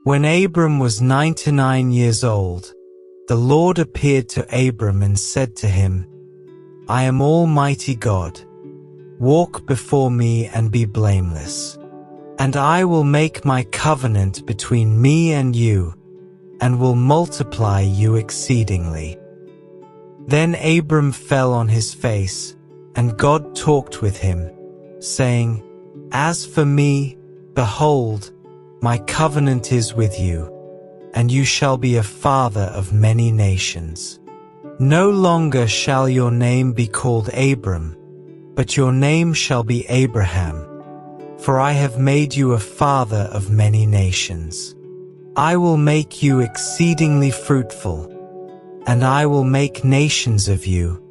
When Abram was 99 years old, the Lord appeared to Abram and said to him, I am Almighty God. Walk before me and be blameless. And I will make my covenant between me and you, and will multiply you exceedingly. Then Abram fell on his face, and God talked with him, saying, As for me, behold, my covenant is with you, and you shall be a father of many nations. No longer shall your name be called Abram, but your name shall be Abraham, for I have made you a father of many nations. I will make you exceedingly fruitful, and I will make nations of you,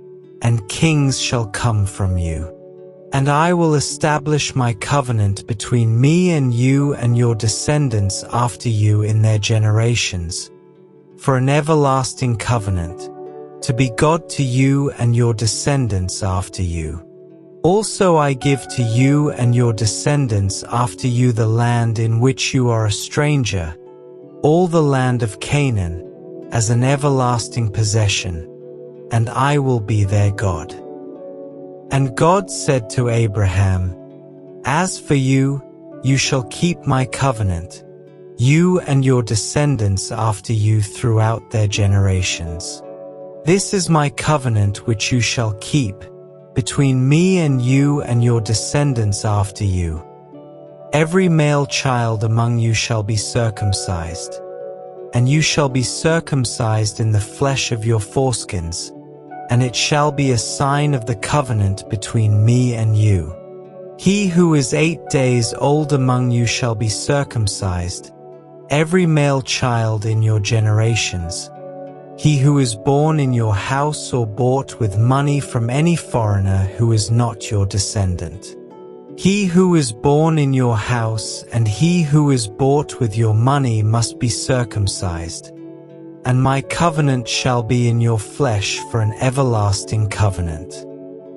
and kings shall come from you. And I will establish my covenant between me and you and your descendants after you in their generations, for an everlasting covenant, to be God to you and your descendants after you. Also I give to you and your descendants after you the land in which you are a stranger, all the land of Canaan, as an everlasting possession, and I will be their God. And God said to Abraham, As for you, you shall keep my covenant, you and your descendants after you throughout their generations. This is my covenant which you shall keep, between me and you and your descendants after you. Every male child among you shall be circumcised, and you shall be circumcised in the flesh of your foreskins, and it shall be a sign of the covenant between me and you. He who is 8 days old among you shall be circumcised, every male child in your generations. He who is born in your house or bought with money from any foreigner who is not your descendant. He who is born in your house and he who is bought with your money must be circumcised. And my covenant shall be in your flesh for an everlasting covenant.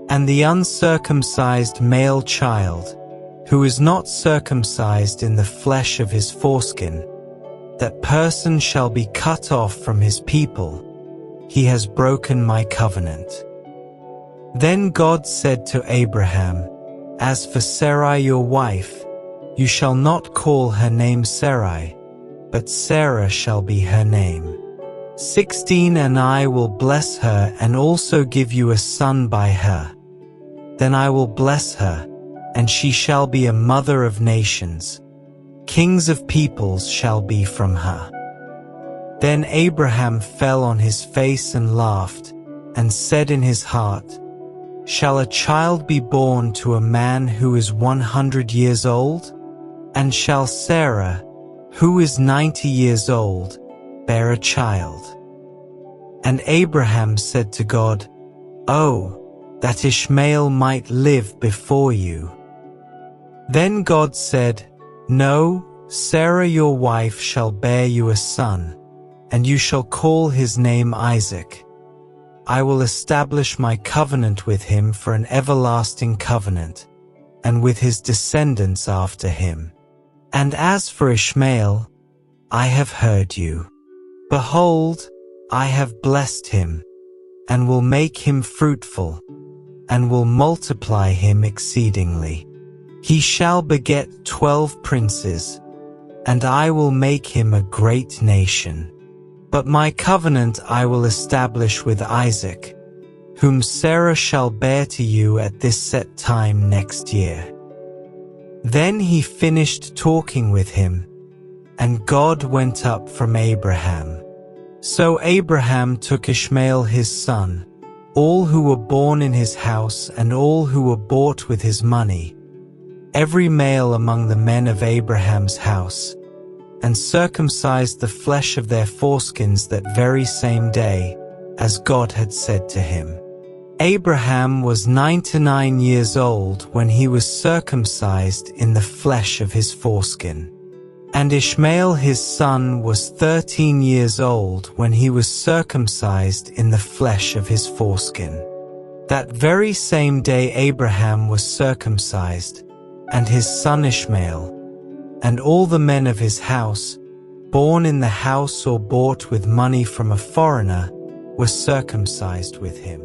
And the uncircumcised male child, who is not circumcised in the flesh of his foreskin, that person shall be cut off from his people. He has broken my covenant. Then God said to Abraham, As for Sarai your wife, you shall not call her name Sarai, but Sarah shall be her name. 16 And I will bless her and also give you a son by her. Then I will bless her, and she shall be a mother of nations. Kings of peoples shall be from her. Then Abraham fell on his face and laughed, and said in his heart, Shall a child be born to a man who is 100 years old? And shall Sarah, who is 90 years old, bear a child? And Abraham said to God, Oh, that Ishmael might live before you. Then God said, No, Sarah your wife shall bear you a son, and you shall call his name Isaac. I will establish my covenant with him for an everlasting covenant, and with his descendants after him. And as for Ishmael, I have heard you. Behold, I have blessed him, and will make him fruitful, and will multiply him exceedingly. He shall beget 12 princes, and I will make him a great nation. But my covenant I will establish with Isaac, whom Sarah shall bear to you at this set time next year. Then he finished talking with him, and God went up from Abraham. So Abraham took Ishmael his son, all who were born in his house and all who were bought with his money, every male among the men of Abraham's house, and circumcised the flesh of their foreskins that very same day, as God had said to him. Abraham was 99 years old when he was circumcised in the flesh of his foreskin. And Ishmael his son was 13 years old when he was circumcised in the flesh of his foreskin. That very same day Abraham was circumcised, and his son Ishmael, and all the men of his house, born in the house or bought with money from a foreigner, were circumcised with him.